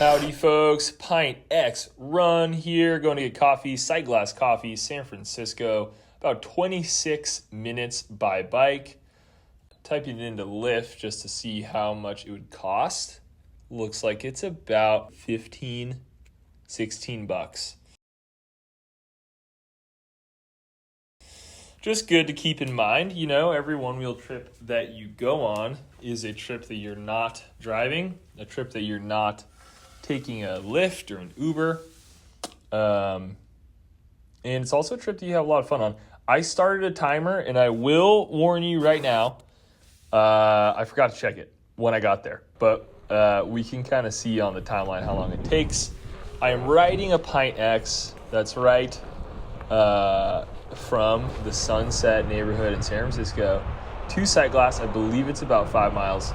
Howdy folks, Pint X run here, going to get coffee, Sightglass Coffee, San Francisco, about 26 minutes by bike. Typing it into Lyft just to see how much it would cost. Looks like it's about 15, 16 bucks. Just good to keep in mind, every one-wheel trip that you go on is a trip that you're not driving, a trip that you're not taking a Lyft or an Uber. And it's also a trip that you have a lot of fun on. I started a timer, and I will warn you right now, I forgot to check it when I got there, but we can kind of see on the timeline how long it takes. I am riding a Pint X, that's right, from the Sunset neighborhood in San Francisco to Sightglass. I believe it's about 5 miles.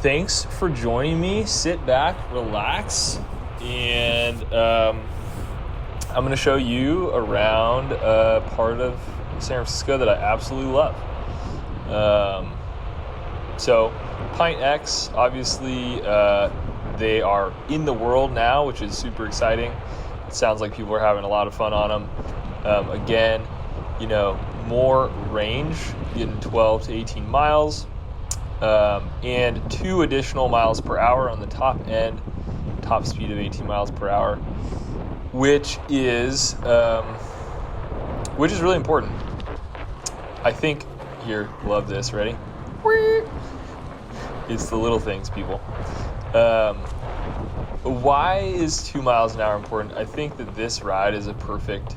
Thanks for joining me. Sit back, relax, and I'm going to show you around a part of San Francisco that I absolutely love. So Pint X, obviously, they are in the world now, which is super exciting. It sounds like people are having a lot of fun on them. Again, more range, getting 12 to 18 miles. And 2 additional miles per hour on the top end, top speed of 18 miles per hour, which is really important. I think, here, love this, ready? It's the little things, people. Why is 2 miles an hour important? I think that this ride is a perfect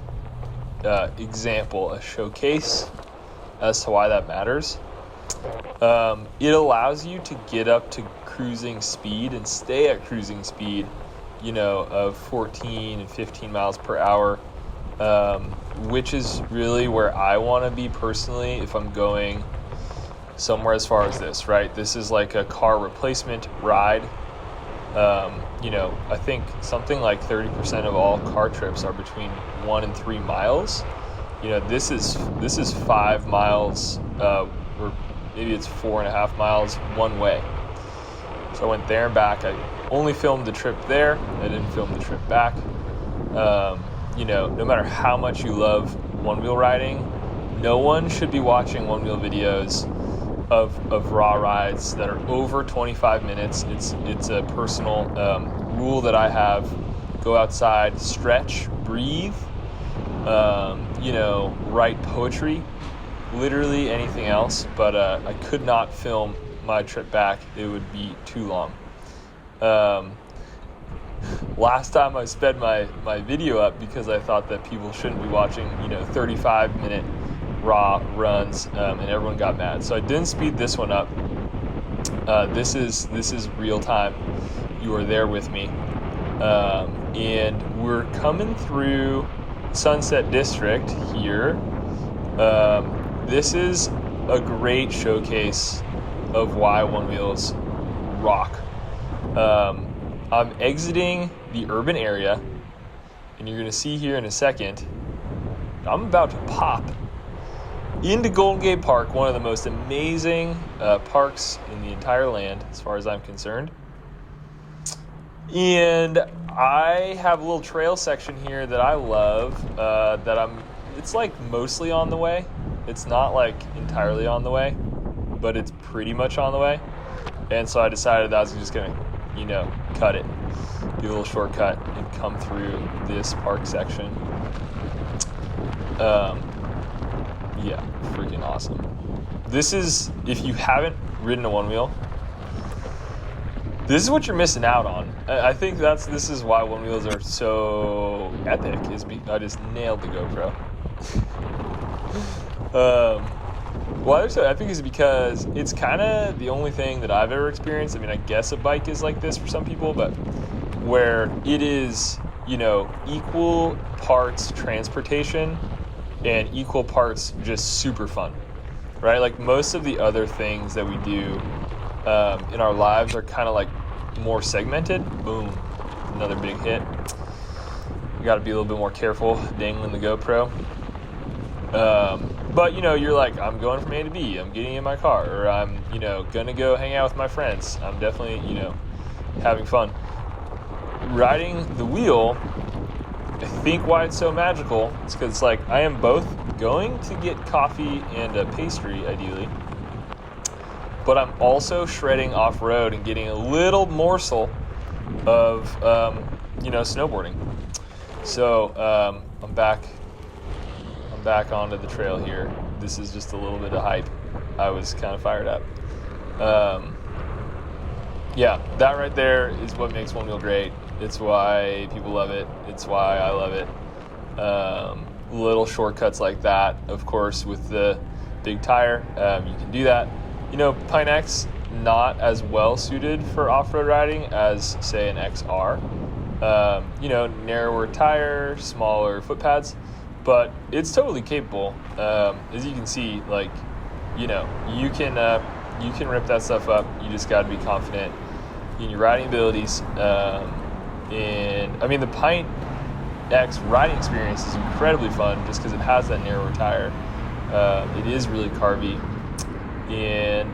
example, a showcase as to why that matters. It allows you to get up to cruising speed and stay at cruising speed, of 14 and 15 miles per hour, which is really where I want to be personally if I'm going somewhere as far as this, right? This is like a car replacement ride. I think something like 30% of all car trips are between 1 and 3 miles. This is 5 miles, or maybe it's 4.5 miles one way. So I went there and back. I only filmed the trip there. I didn't film the trip back. No matter how much you love one-wheel riding, no one should be watching one-wheel videos of raw rides that are over 25 minutes. It's a personal rule that I have. Go outside, stretch, breathe, write poetry, literally anything else, but I could not film my trip back. It would be too long. Last time I sped my video up because I thought that people shouldn't be watching 35-minute raw runs, and everyone got mad, so I didn't speed this one up. This is real time. You are there with me, and we're coming through Sunset District here. This is a great showcase of why Onewheels rock. I'm exiting the urban area, and you're going to see here in a second, I'm about to pop into Golden Gate Park, one of the most amazing parks in the entire land, as far as I'm concerned. And I have a little trail section here that I love, it's like mostly on the way. It's not like entirely on the way, but it's pretty much on the way. And so I decided that I was just going to, cut it, do a little shortcut and come through this park section. Yeah, freaking awesome. This is, if you haven't ridden a one-wheel, this is what you're missing out on. I think this is why one-wheels are so epic, I just nailed the GoPro. Why they're so epic is because it's kind of the only thing that I've ever experienced. I mean, I guess a bike is like this for some people, but where it is, equal parts transportation and equal parts just super fun, right? Like most of the other things that we do in our lives are kind of like more segmented. Boom, another big hit. You got to be a little bit more careful dangling the GoPro. But, you're like, I'm going from A to B, I'm getting in my car, or I'm, going to go hang out with my friends. I'm definitely, having fun. Riding the wheel, I think why it's so magical is because it's like I am both going to get coffee and a pastry, ideally, but I'm also shredding off-road and getting a little morsel of, snowboarding. So I'm back onto the trail here. This is just a little bit of hype. I was kind of fired up. That right there is what makes Onewheel great. It's why people love it. It's why I love it. Little shortcuts like that, of course, with the big tire, you can do that. Pint X, not as well suited for off-road riding as, say, an XR. Narrower tire, smaller foot pads, but it's totally capable. As you can see, you can rip that stuff up. You just got to be confident in your riding abilities. The Pint X riding experience is incredibly fun just because it has that narrower tire. It is really carby, and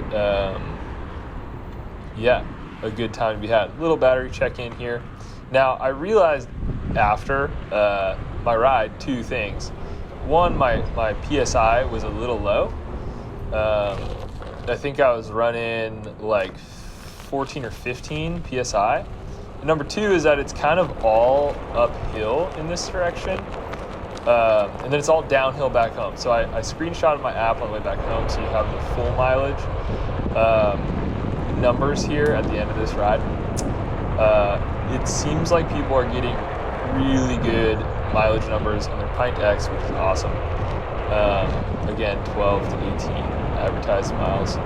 a good time to be had. Little battery check-in here. Now, I realized after my ride 2 things. One, my PSI was a little low. I think I was running 14 or 15 PSI. And number 2 is that it's kind of all uphill in this direction. And then it's all downhill back home. So I screenshotted my app on the way back home so you have the full mileage numbers here at the end of this ride. It seems like people are getting really good mileage numbers on their Pint X, which is awesome. Again, 12 to 18 advertised miles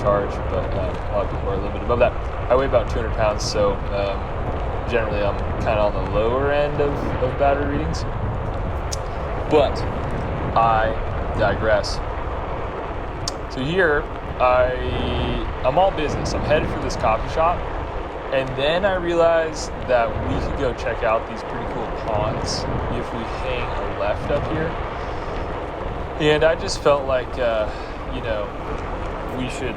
charge, but a lot of people are a little bit above that. I weigh about 200 pounds, so generally I'm kind of on the lower end of battery readings. But I digress. So here, I'm all business. I'm headed for this coffee shop, and then I realized that we could go check out these pretty cool ponds if we hang a left up here. And I just felt like, we should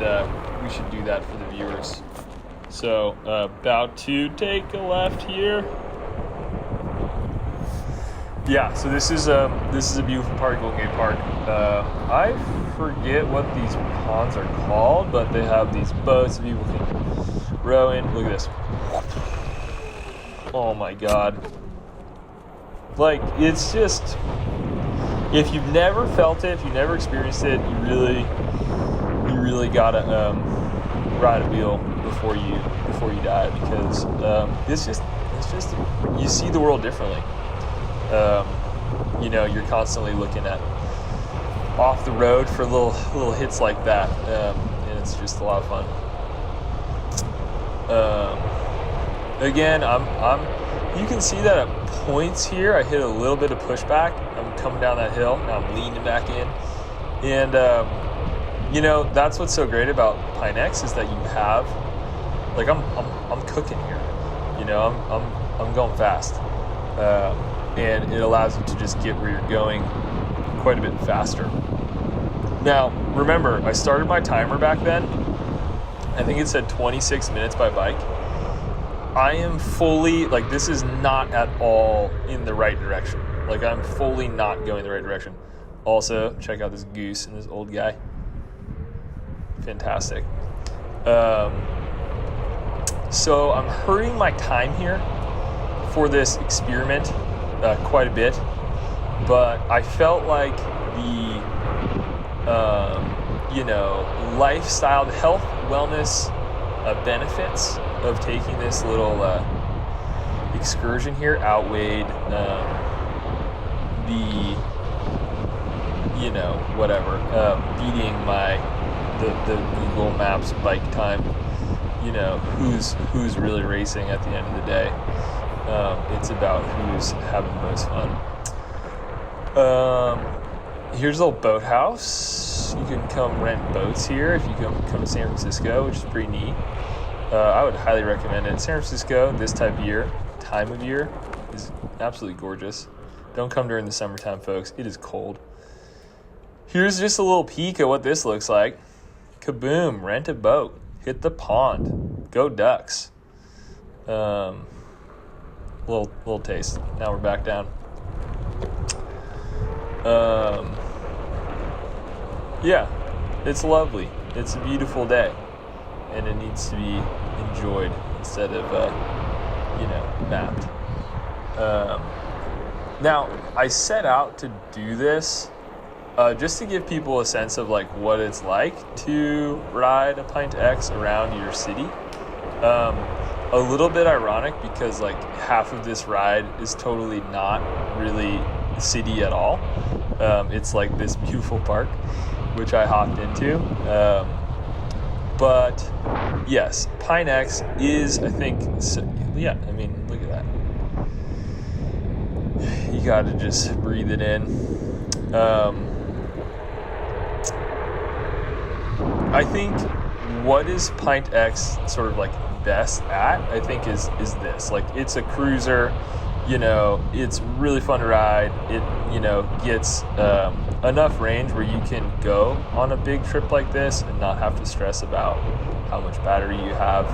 do that for the viewers. So about to take a left here. Yeah, so this is a beautiful park, Golden Gate Park. I forget what these ponds are called, but they have these boats that people can row in. Look at this. Oh my God. It's just, if you've never felt it, if you've never experienced it, you really gotta ride a wheel before you die, because it's just you see the world differently. You're constantly looking at off the road for little hits like that, and it's just a lot of fun. Again, you can see that at points here I hit a little bit of pushback. I'm coming down that hill, now I'm leaning back in, and that's what's so great about Pint X is that you have, I'm cooking here, I'm going fast, and it allows you to just get where you're going quite a bit faster. Now, remember, I started my timer back then. I think it said 26 minutes by bike. I am fully, this is not at all in the right direction. I'm fully not going the right direction. Also, check out this goose and this old guy. Fantastic. So I'm hurrying my time here for this experiment quite a bit, but I felt like the lifestyle, the health, wellness benefits of taking this little excursion here outweighed beating the Google Maps bike time. Who's really racing at the end of the day. It's about who's having the most fun. Here's a little boathouse. You can come rent boats here if you come to San Francisco, which is pretty neat. I would highly recommend it. San Francisco, this time of year, is absolutely gorgeous. Don't come during the summertime, folks. It is cold. Here's just a little peek at what this looks like. Kaboom, rent a boat. Hit the pond. Go Ducks. Little taste. Now we're back down. Yeah, it's lovely. It's a beautiful day, and it needs to be enjoyed instead of, mapped. Now, I set out to do this just to give people a sense of like what it's like to ride a Pint X around your city. A little bit ironic because like half of this ride is totally not really city at all. It's like this beautiful park, which I hopped into. But yes, Pint X is, I think, yeah, I mean, look at that. You got to just breathe it in. I think what is Pint X sort of like best at, I think, is this. Like, it's a cruiser, it's really fun to ride. It, gets enough range where you can go on a big trip like this and not have to stress about how much battery you have.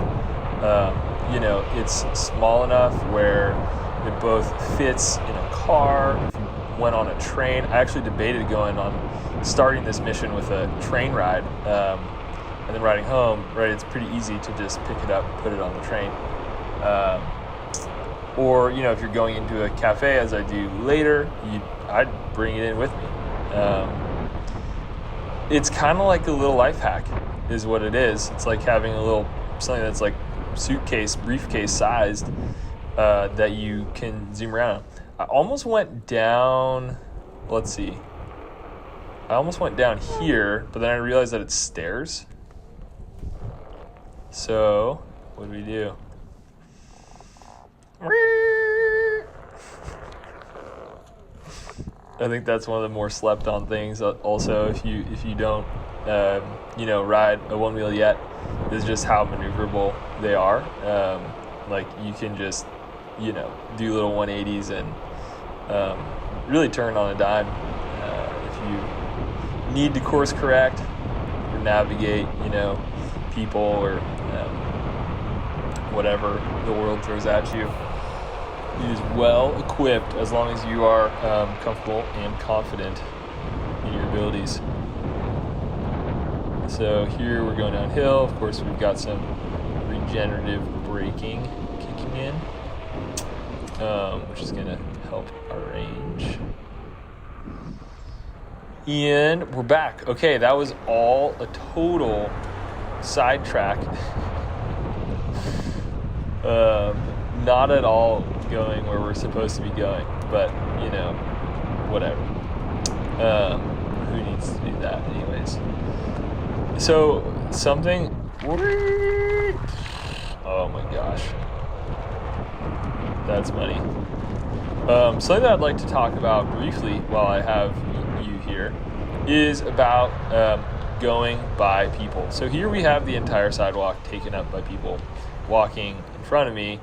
It's small enough where it both fits in a car. If you went on a train, I actually debated starting this mission with a train ride, and then riding home, right? It's pretty easy to just pick it up, put it on the train. Or, if you're going into a cafe, as I do later, I'd bring it in with me. It's kind of like a little life hack is what it is. It's like having something that's like briefcase sized, that you can zoom around on. I almost went down, here, but then I realized that it's stairs. So, what do we do? I think that's one of the more slept on things. Also, if you don't, ride a one wheel yet, is just how maneuverable they are. Like you can just, do little 180s and really turn on a dime if you need to course correct or navigate, people or whatever the world throws at you. It is well equipped as long as you are comfortable and confident in your abilities. So here we're going downhill. Of course, we've got some regenerative braking kicking in, which is going to help our range. And we're back. Okay, that was all a total sidetrack. Not at all going where we're supposed to be going, but whatever. Who needs to do that anyways? So something, oh my gosh, that's funny. Something that I'd like to talk about briefly while I have you here is about going by people. So here we have the entire sidewalk taken up by people walking in front of me.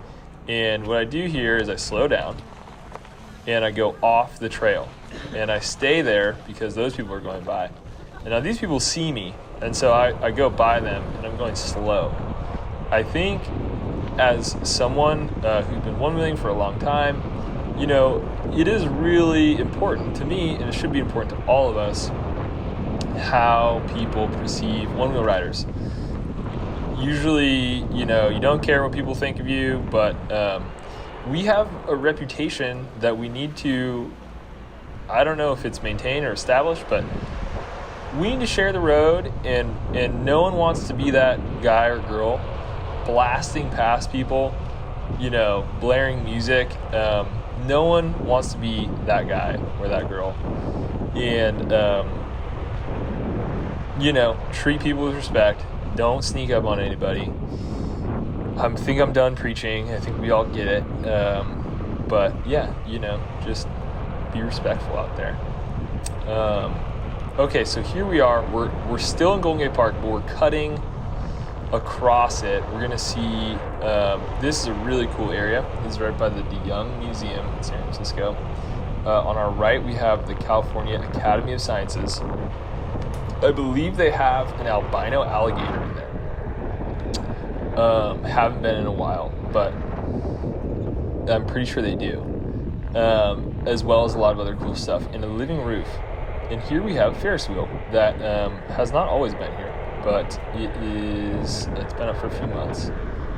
And what I do here is I slow down and I go off the trail and I stay there because those people are going by. And now these people see me, and so I go by them and I'm going slow. I think as someone who's been one-wheeling for a long time, it is really important to me, and it should be important to all of us, how people perceive one-wheel riders. Usually, you don't care what people think of you, but we have a reputation that we need to, I don't know if it's maintained or established, but we need to share the road, and no one wants to be that guy or girl blasting past people, blaring music. No one wants to be that guy or that girl. And, treat people with respect. Don't sneak up on anybody. I think I'm done preaching. I think we all get it. But yeah, just be respectful out there. Okay, so here we are. We're still in Golden Gate Park, but we're cutting across it. We're gonna see. This is a really cool area. This is right by the DeYoung Museum in San Francisco. On our right, we have the California Academy of Sciences. I believe they have an albino alligator in there. Haven't been in a while, but I'm pretty sure they do. As well as a lot of other cool stuff, and a living roof. And here we have a Ferris wheel that has not always been here, but it's been up for a few months.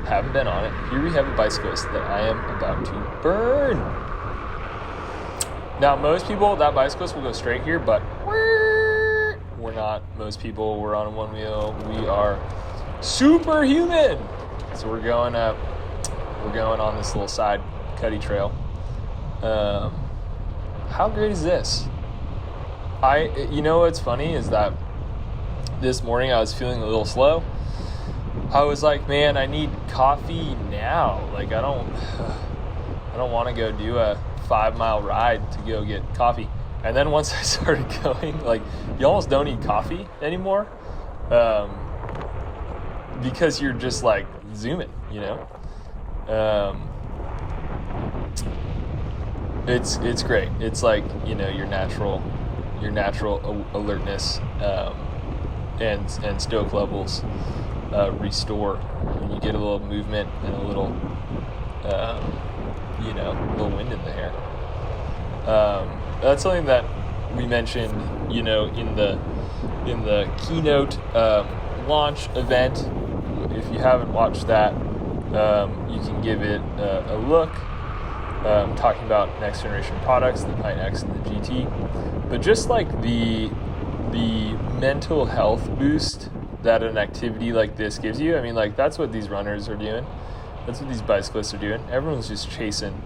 Haven't been on it. Here we have a bicyclist that I am about to burn. Now, most people, that bicyclist will go straight here, but we're not. Most people, we're on a one wheel. We are superhuman. So we're going up. We're going on this little side cutty trail. How great is this? You know what's funny is that this morning I was feeling a little slow. I was like, man, I need coffee now. Like, I don't want to go do a 5-mile ride to go get coffee. And then once I started going, like, you almost don't need coffee anymore, because you're just like zooming, you know. It's great. It's like, you know, your natural alertness and stoke levels restore when you get a little movement and a little little wind in the hair. That's something that we mentioned, you know, in the keynote launch event. If you haven't watched that, you can give it a look. Talking about next generation products, the Pint X and the GT, but just like the mental health boost that an activity like this gives you. I mean, like, that's what these runners are doing. That's what these bicyclists are doing. Everyone's just chasing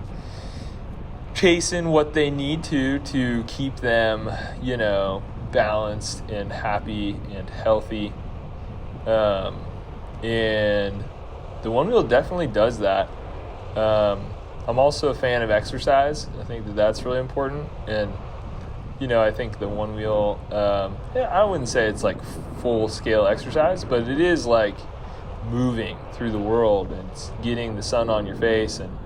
what they need to keep them, you know, balanced and happy and healthy. And the one wheel definitely does that. I'm also a fan of exercise. I think that that's really important. And, you know, I think the one wheel, I wouldn't say it's like full scale exercise, but it is like moving through the world and it's getting the sun on your face and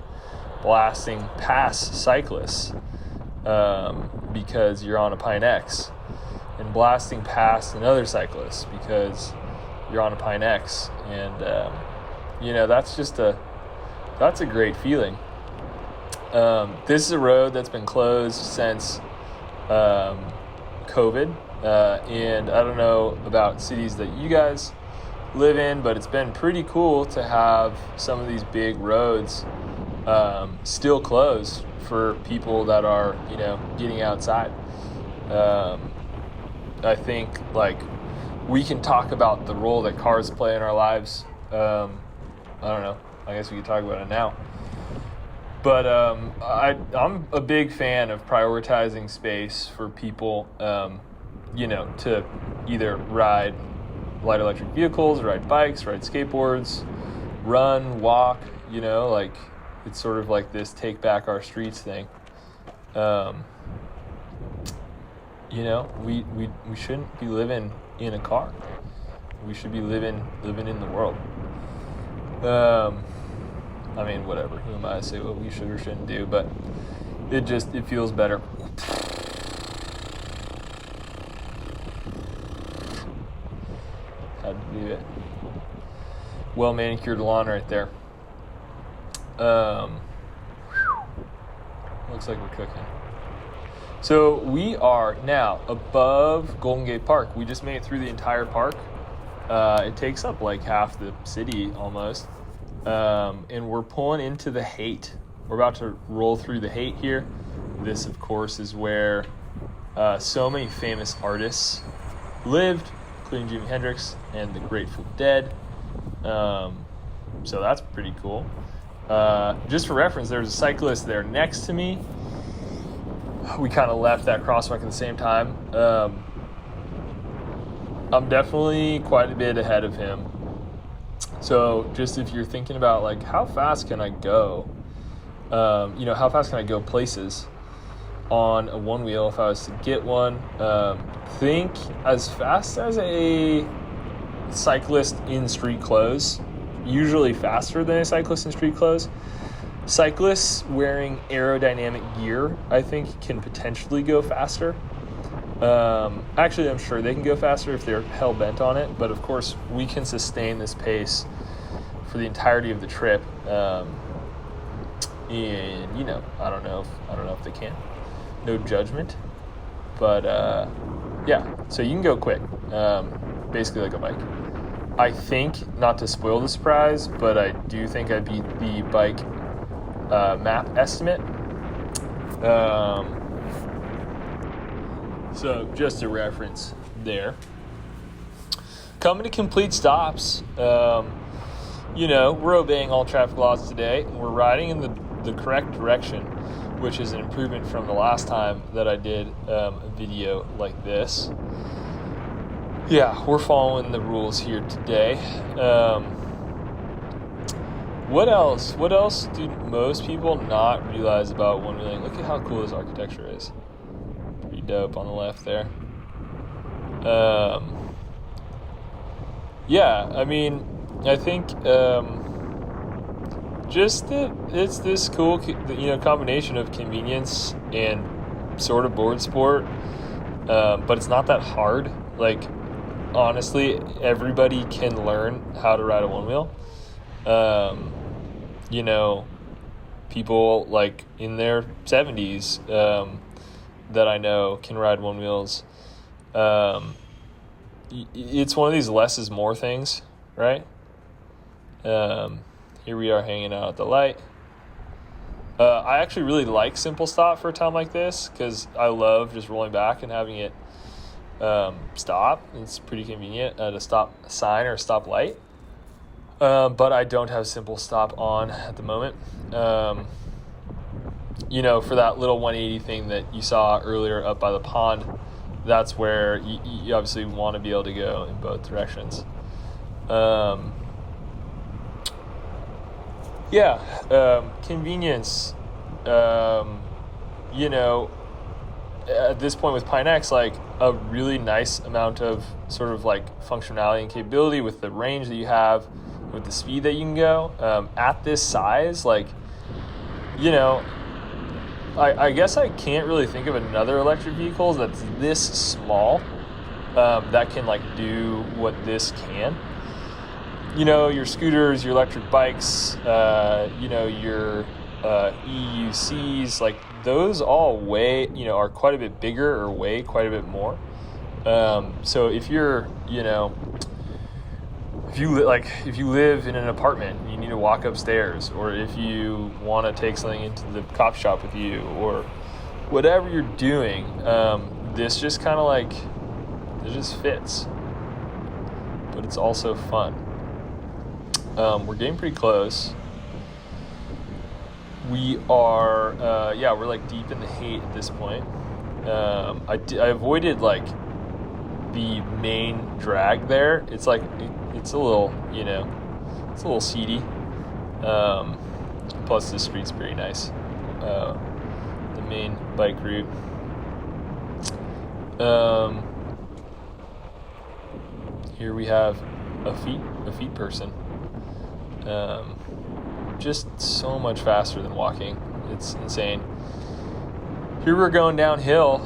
blasting past cyclists, because you're on a Pint X, and blasting past another cyclist because you're on a Pint X. And, you know, that's a great feeling. This is a road that's been closed since COVID, and I don't know about cities that you guys live in, but it's been pretty cool to have some of these big roads still closed for people that are, you know, getting outside. I think, like, we can talk about the role that cars play in our lives. I don't know. I guess we could talk about it now. But I'm a big fan of prioritizing space for people, you know, to either ride light electric vehicles, ride bikes, ride skateboards, run, walk, you know, like, it's sort of like this take back our streets thing. You know, we shouldn't be living in a car. We should be living in the world. I mean, whatever. Who am I to say what we should or shouldn't do? But it feels better. Had to do it. Well manicured lawn right there. Looks like we're cooking. So we are now above Golden Gate Park. We just made it through the entire park. It takes up like half the city almost. And we're pulling into the Haight. We're about to roll through the Haight here. This, of course, is where so many famous artists lived, including Jimi Hendrix and the Grateful Dead. So that's pretty cool. Just for reference, there's a cyclist there next to me. We kind of left that crosswalk at the same time. I'm definitely quite a bit ahead of him. So just if you're thinking about, like, how fast can I go? You know, how fast can I go places on a one wheel if I was to get one? Think as fast as a cyclist in street clothes, usually faster than a cyclist in street clothes. Cyclists wearing aerodynamic gear, I think, can potentially go faster. Actually, I'm sure they can go faster if they're hell-bent on it, but of course we can sustain this pace for the entirety of the trip, and I don't know if they can. No judgment, but yeah. So you can go quick, basically like a bike. I think, not to spoil the surprise, but I do think I beat the bike map estimate. So just a reference there. Coming to complete stops. We're obeying all traffic laws today. We're riding in the correct direction, which is an improvement from the last time that I did a video like this. Yeah, we're following the rules here today. What else? What else do most people not realize about one-wheeling? Look at how cool this architecture is. Pretty dope on the left there. Yeah, I mean, I think just that it's this cool, combination of convenience and sort of board sport, but it's not that hard. Like, honestly, everybody can learn how to ride a one-wheel. People like in their 70s that I know can ride one-wheels. It's one of these less is more things, right? Here we are hanging out at the light. I actually really like simple stop for a time like this because I love just rolling back and having it stop. It's pretty convenient at a stop sign or a stop light. But I don't have simple stop on at the moment. For that little 180 thing that you saw earlier up by the pond, that's where you obviously want to be able to go in both directions. Convenience. At this point with Pint X, like a really nice amount of sort of like functionality and capability with the range that you have, with the speed that you can go. At this size, like, I guess I can't really think of another electric vehicle that's this small that can like do what this can. Your scooters, your electric bikes, your EUCs, like those all weigh, are quite a bit bigger or weigh quite a bit more. So if you're, if you live in an apartment, you need to walk upstairs, or if you want to take something into the coffee shop with you, or whatever you're doing, this just kind of like, it just fits. But it's also fun. We're getting pretty close. We are, we're like deep in the hate at this point. I avoided like the main drag there. It's like, it's a little, it's a little seedy. Plus the street's pretty nice. The main bike route. Here we have a feet person. Just so much faster than walking. It's insane. Here we're going downhill.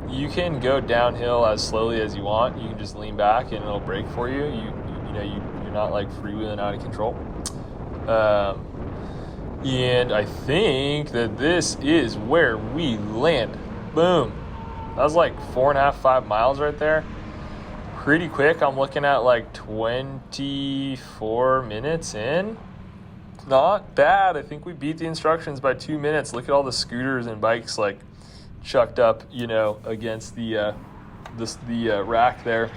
You can go downhill as slowly as you want. You can just lean back and it'll brake for you. You're not like freewheeling out of control. And I think that this is where we land. Boom. That was like 4.5, 5 miles right there. Pretty quick. I'm looking at like 24 minutes in. Not bad. I think we beat the instructions by 2 minutes. Look at all the scooters and bikes like chucked up, against the rack there.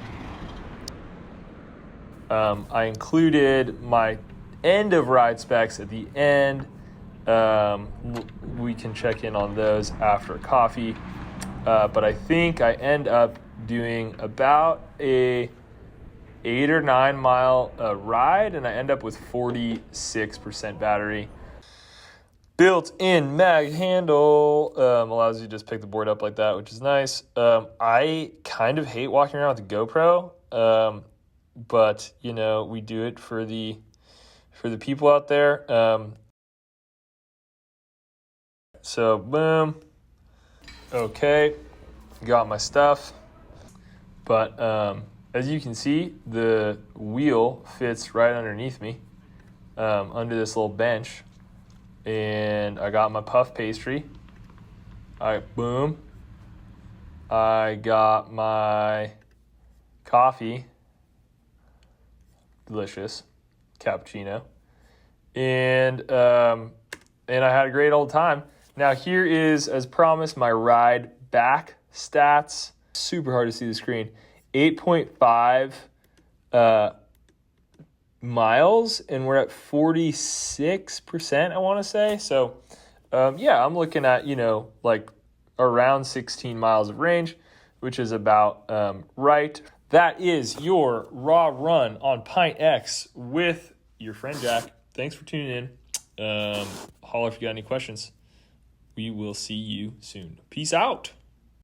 I included my end of ride specs at the end. We can check in on those after coffee. But I think I end up doing about a 8 or 9 mile ride, and I end up with 46% battery. Built-in mag handle allows you to just pick the board up like that, which is nice. I kind of hate walking around with the GoPro, but we do it for the people out there. So boom. Okay, got my stuff. But as you can see, the wheel fits right underneath me, under this little bench. and I got my puff pastry. All right, boom. I got my coffee. Delicious. Cappuccino. And I had a great old time. Now here is, as promised, my ride back stats. Super hard to see the screen. 8.5 miles, and we're at 46%, I want to say. So, yeah, I'm looking at, like around 16 miles of range, which is about right. That is your raw run on Pint X with your friend Jack. Thanks for tuning in. Holler if you got any questions. We will see you soon. Peace out.